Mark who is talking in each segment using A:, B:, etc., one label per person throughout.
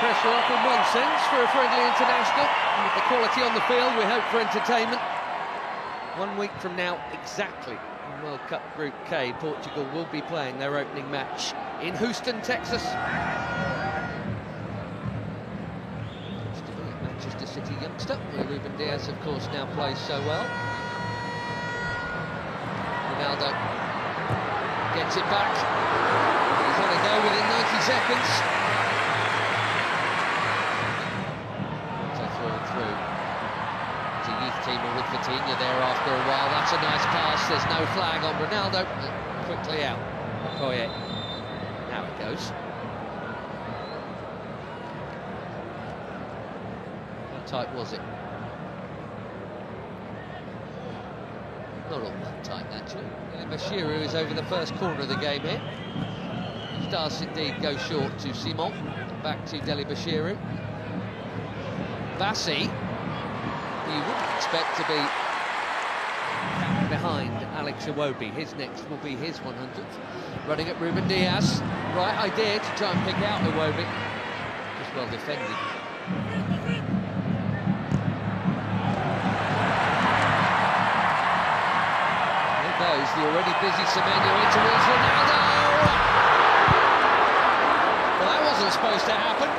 A: pressure off in one sense for a friendly international. And with the quality on the field, we hope for entertainment. 1 week from now, exactly, in World Cup Group K, Portugal will be playing their opening match in Houston, Texas. Manchester City youngster, where Ruben Dias, of course, now plays so well. Ronaldo gets it back. He's on a go within 90 seconds. So through. It's a youth team with Vitinha there after a while. That's a nice pass. There's no flag on Ronaldo. Quickly out. Okoye. Now it goes. How tight was it? Not all that tight, actually. Bashiru is over the first corner of the game here. He does indeed go short to Simon. Back to Deli Bashiru. Bassi, who you wouldn't expect to be behind Alex Iwobi. His next will be his 100th. Running at Ruben Dias. Right idea to try and pick out Iwobi. Just well defended. The already busy Semenyo in towards Ronaldo. Well, that wasn't supposed to happen.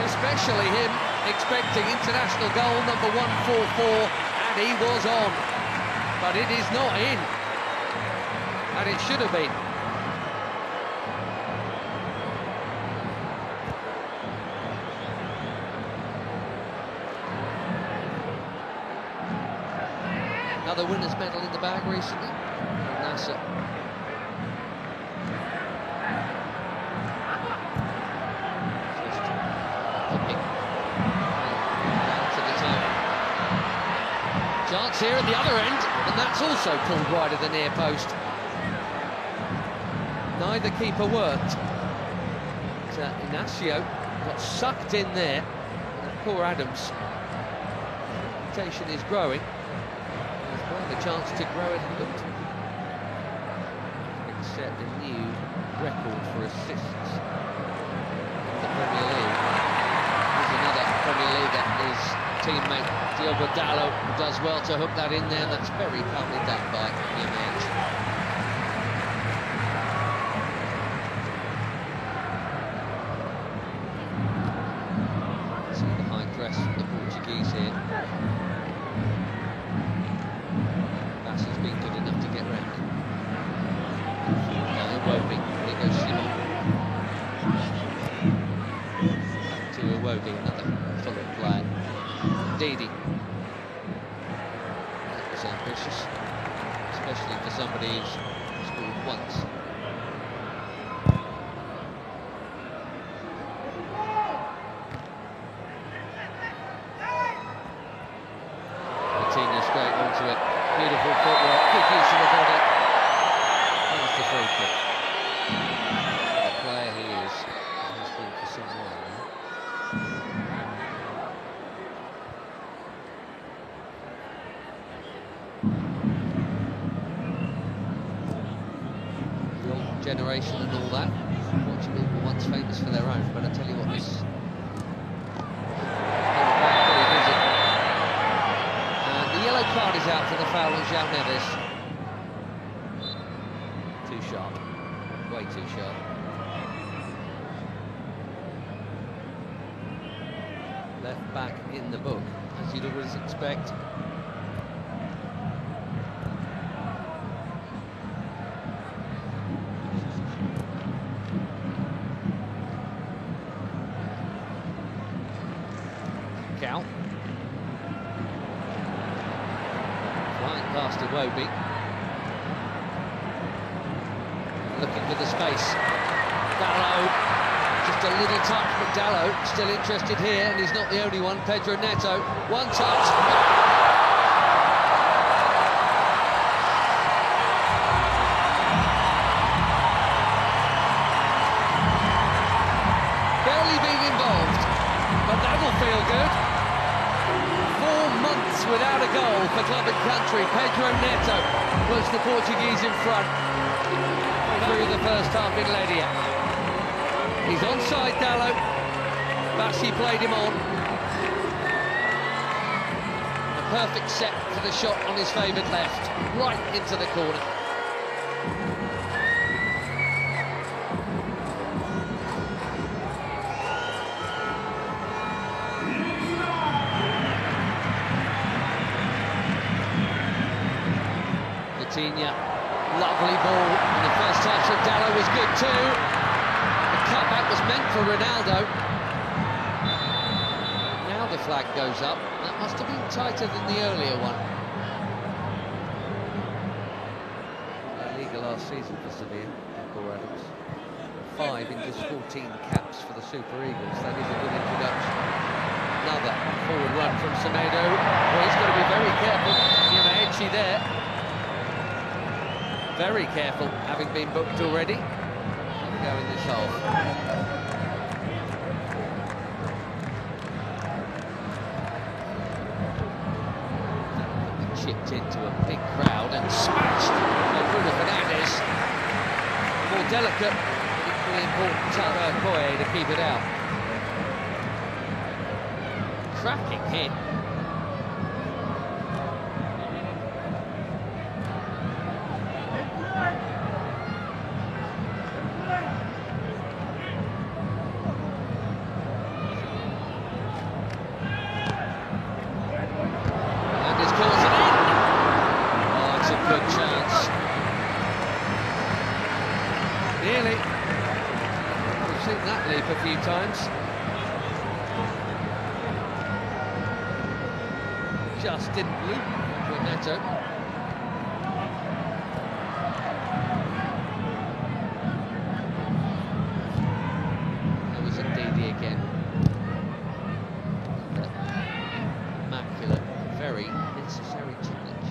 A: Especially him expecting international goal number 144, and he was on. But it is not in. And it should have been. Another winner's medal in the bag recently. Nasser. To the time. Chance here at the other end, and that's also pulled wide of the near post. Neither keeper worked. But, Inacio got sucked in there. And poor Adams. Reputation is growing. The chance to grow it and set a new record for assists in the Premier League. There's another Premier League that his teammate Diogo Dalot does well to hook that in there. That's very calmly done by Jimenez. See the high press from the Portuguese here. Has been good enough to get round. Iwobi, here goes Simon. Back to Iwobi, another Fulham player. Didi. That was ambitious, especially for somebody who's scored once. Vitinha straight onto it. Beautiful footwork, good use of the body. That's the free kick. The player he is, has been for some while now. The old generation and all that. Portugal were once famous for their own, but I tell you what, this. Card is out for the foul on João Neves. Too sharp. Way too sharp. Left back in the book, as you'd always expect. Cal. Past Iwobi. Looking for the space. Dalot. Just a little touch, but Dalot still interested here, and he's not the only one. Pedro Neto. One touch. Barely being involved, but that'll feel good. 4 months without a goal for club and country. Pedro Neto puts the Portuguese in front through the first half in Ledia. He's onside, Dalot. Bassi played him on. A perfect set for the shot on his favoured left, right into the corner. Lovely ball, and the first touch of Dalot was good too. The cutback was meant for Ronaldo. Now the flag goes up. That must have been tighter than the earlier one. La Liga last season for Sevilla, Paul Adams. 5 in just 14 caps for the Super Eagles. That is a good introduction. Another forward run from Semedo. Well, he's got to be very careful. Edgy there. Very careful, having been booked already. Go in this hole. Chipped into a big crowd and smashed by Bruno Fernandes. More delicate, but equally important Taro Koye to keep it out. Cracking hit. Nearly. We've seen that leap a few times. Just didn't loop for Neto. There was Ndidi again. Immaculate, very necessary challenge.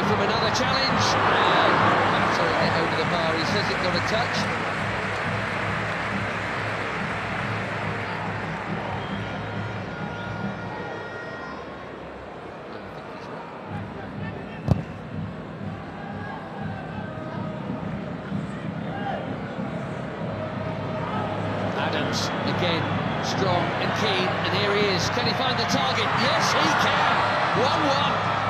A: From another challenge, and battering it over the bar. He says it got a touch. Adams again, strong and keen, and here he is. Can he find the target? Yes, he can. 1-1.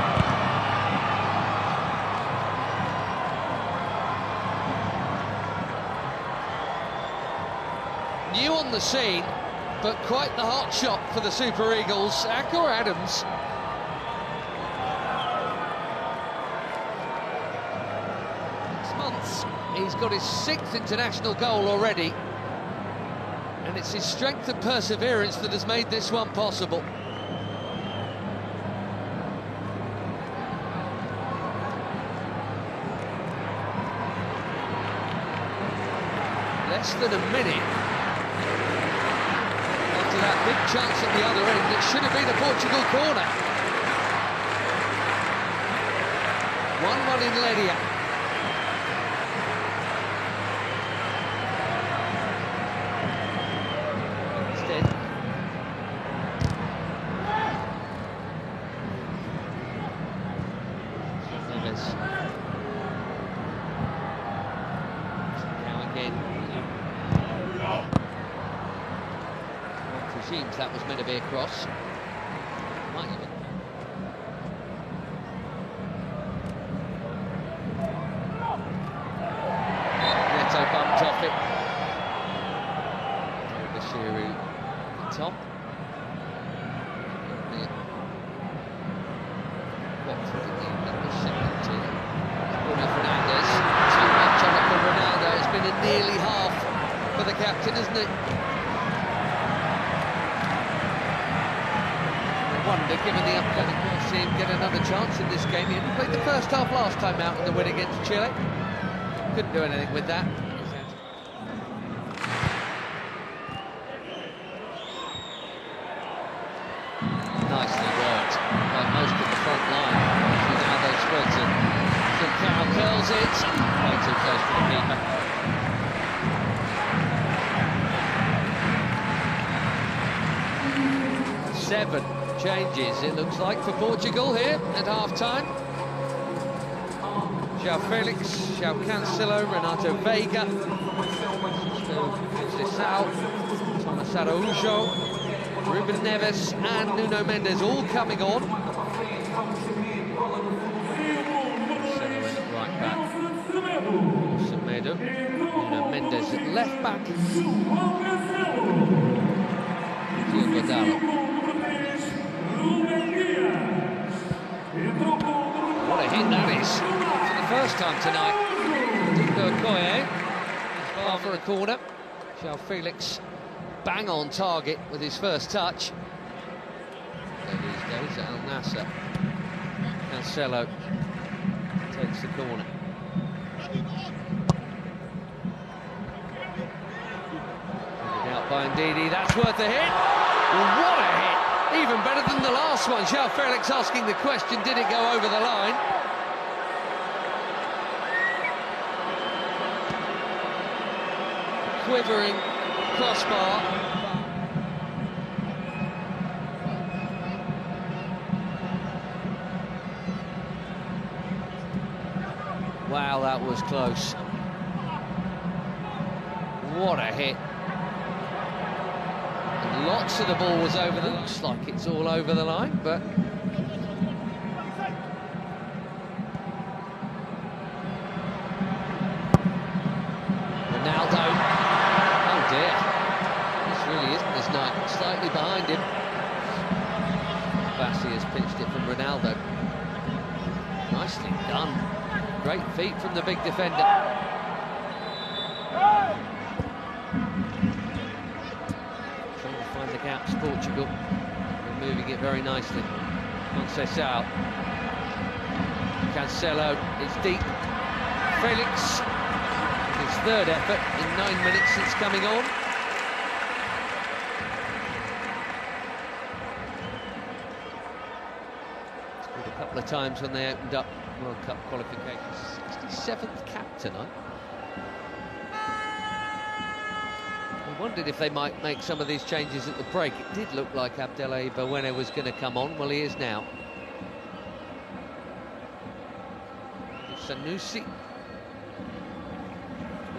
A: New on the scene, but quite the hot shot for the Super Eagles. Akor Adams. Six months, he's got his 6th international goal already, and it's his strength and perseverance that has made this one possible. Less than a minute. That big chance at the other end, it should have been a Portugal corner. 1-1 in Ledia. Instead, Neves. Now again. Seems that was meant to be a cross. Might even. Neto bumped off it. Bashiru at the top. Watford in the second team. Bruno Fernandes. Too much on it for Ronaldo. It's been a nearly half for the captain, isn't it? Wonder, given the upcoming, we'll see him get another chance in this game. He only played the first half last time out in the win against Chile. Couldn't do anything with that. Nicely worked by most of the front line. Ronaldo spreads it. Falcao curls it. Way too close for the keeper. Seven changes, it looks like, for Portugal here at half-time. João Felix, João Cancelo, Renato Veiga, Conceição, Thomas Araújo, Ruben Neves and Nuno Mendes all coming on. Right back, Semedo, Nuno Mendes at left back, Diogo Dalot. What a hit that is, for the first time tonight. Diogo Dalot, far for a corner. João Felix bang on target with his first touch. There these days at Al Nassr. Cancelo takes the corner. Out by Ndidi, that's worth a hit. What a hit! Even better than the last one. João Felix asking the question, did it go over the line? Quivering crossbar. Wow, that was close. What a hit. And lots of the ball was over the... Looks like it's all over the line, but... Ronaldo. Oh dear. This really isn't his night. Slightly behind him. Bassi has pinched it from Ronaldo. Nicely done. Great feet from the big defender. Trying to find the gaps, Portugal. Removing it very nicely. Conceição. Cancelo, it's deep. Felix, his third effort in 9 minutes since coming on. Scored a couple of times when they opened up World Cup qualifications. 67th cap tonight. We wondered if they might make some of these changes at the break. It did look like Abdelai Bawene was going to come on. Well, he is now. Sanusi.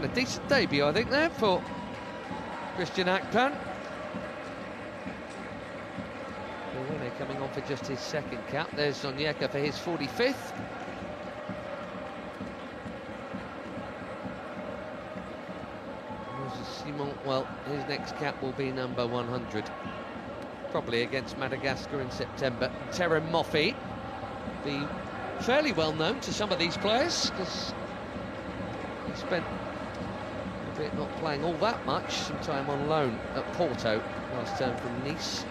A: A decent debut, I think, there for Christian Akpan. Bawene coming on for just his second cap. There's Onyeka for his 45th. Simon, well, his next cap will be number 100. Probably against Madagascar in September. Terem Moffi, be fairly well known to some of these players, because he spent a bit not playing all that much, some time on loan at Porto last term from Nice.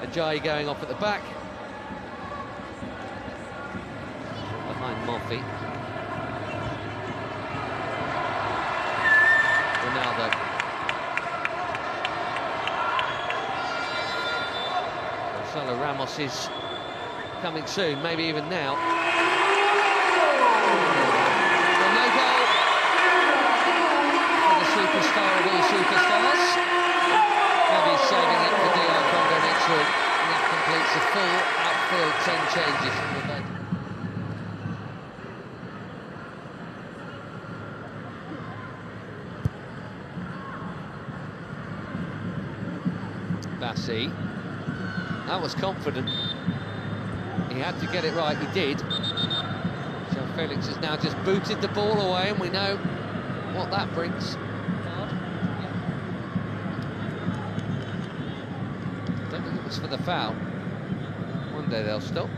A: Ajayi going off at the back. Behind Moffi. Ronaldo. Gonzalo Ramos is coming soon, maybe even now. Well, no goal for the superstar of all superstars. Maybe he's saving it for DR Congo next week. And that completes a full outfield 10 changes from the bench. Bassi. That was confident. He had to get it right, he did. João Felix has now just booted the ball away, and we know what that brings. Don't think it was for the foul. One day they'll stop.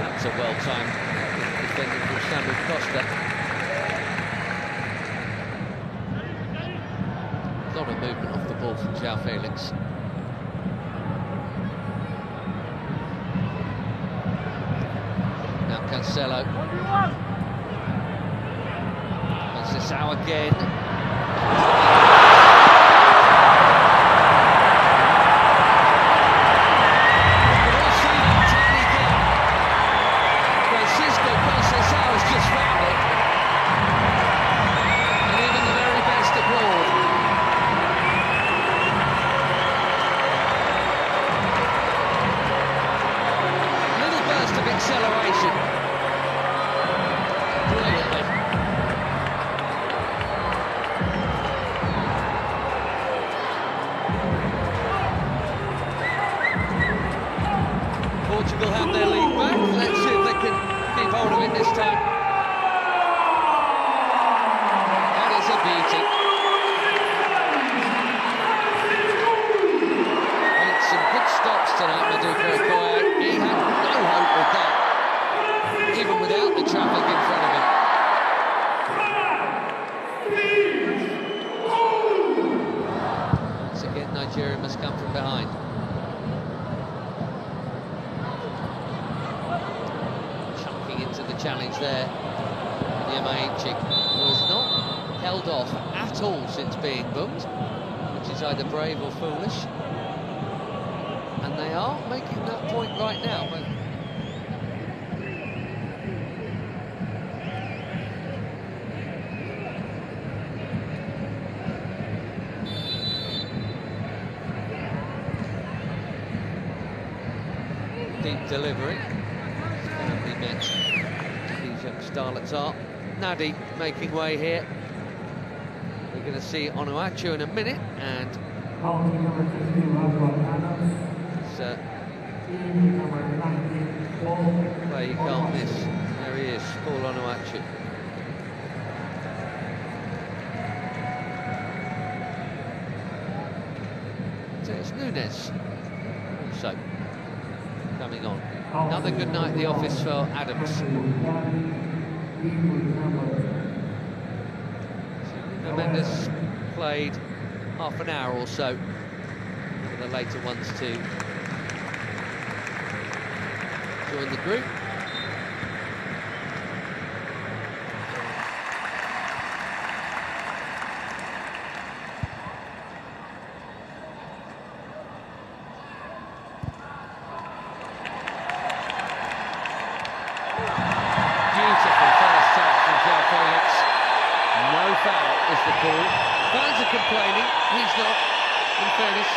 A: That's a well-timed defending from Samuel Costa. A lot of movement off the ball from João Felix. Now Cancelo. Conceição again. Nigeria must come from behind. Chunking into the challenge there. Yamaichi, who has not held off at all since being booked, which is either brave or foolish. And they are making that point right now. But deep delivery. Firmly met. These young starlets are. Nadi making way here. We're going to see Onuachu in a minute, and play you can't miss. There he is, Paul Onuachu. So it's Nunes also coming on. Another good night at the office for Adams. Mendes played half an hour or so for the later ones to join the group. Foul is the call. Fans are complaining, he's not, in fairness.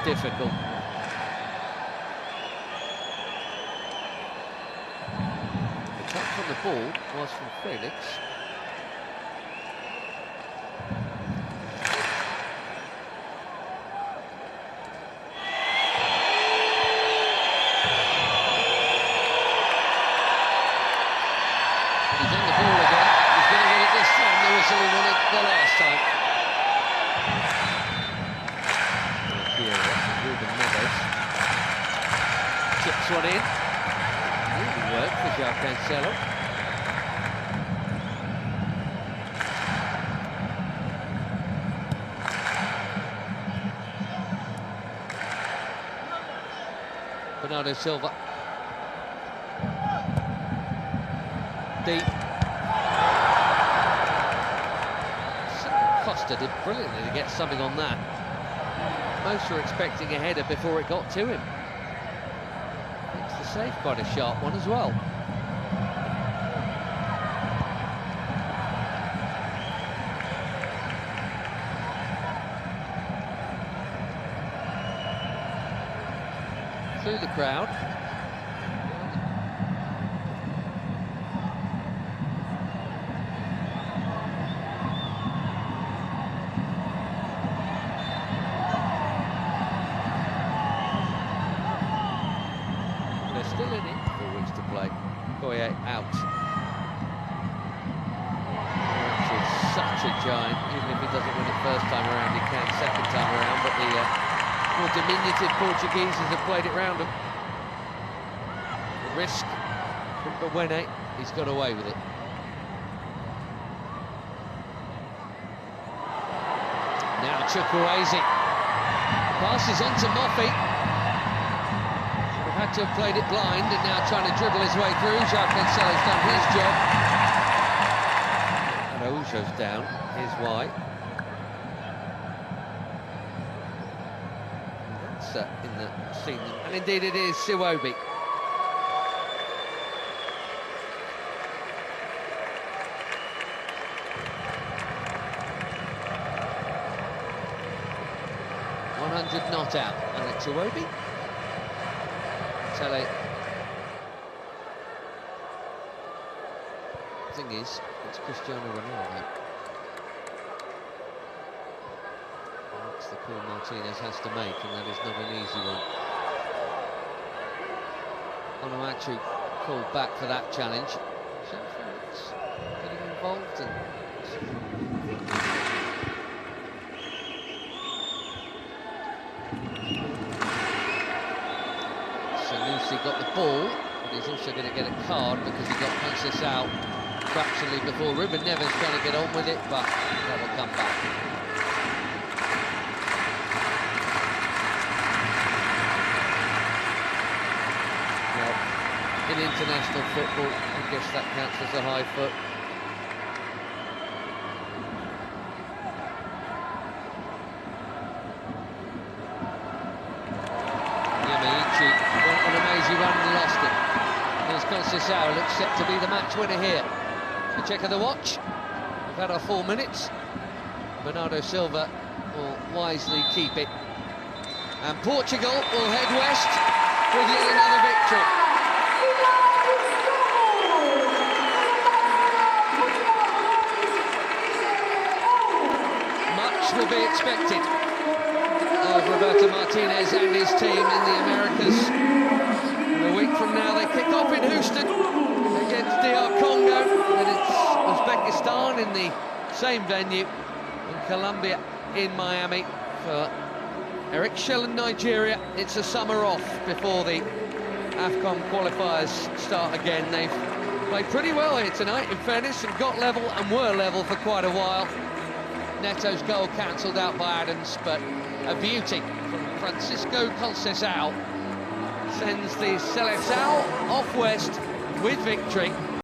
A: Difficult. The touch on the ball was from Felix. Chips one in. Really work for João Cancelo. Bernardo Silva. Deep. Costa did brilliantly to get something on that. Most were expecting a header before it got to him. Makes the save quite a sharp one as well. Through the crowd. Still in it, 4 weeks to play. Koye out. He's such a giant. Even if he doesn't win it first time around, he can second time around. But the more diminutive Portugueses have played it round him. The risk from Bawene, he's got away with it. Now Chukwueze. Passes on to Moffey. Had to have played it blind and now trying to dribble his way through. João Cancelo's done his job. And Araujo's down. Here's why. That's in the scene. And indeed it is Siwobi. .100 not out. And it's Siwobi. Tele. Thing is, it's Cristiano Ronaldo. That's the call Martinez has to make, and that is not an easy one. Onuachu called back for that challenge. So it's getting involved and obviously got the ball, but he's also going to get a card because he got Conceição fractionally before. Ruben Neves trying to get on with it, but that will come back. Well, in international football, I guess that counts as a high foot. Went on a mazy run and lost it. Here's Conceição, looks set to be the match winner here. A check of the watch. We've had our 4 minutes. Bernardo Silva will wisely keep it. And Portugal will head west with yet another victory. Much will be expected of Roberto Martinez and his team in the Americas. And a week from now they kick off in Houston against DR Congo, and it's Uzbekistan in the same venue, and Colombia in Miami. For Eric Shell and Nigeria, it's a summer off before the AFCON qualifiers start again. They've played pretty well here tonight, in fairness, and got level and were level for quite a while. Neto's goal cancelled out by Adams, but a beauty from Francisco Conceição sends the Seleção off west with victory.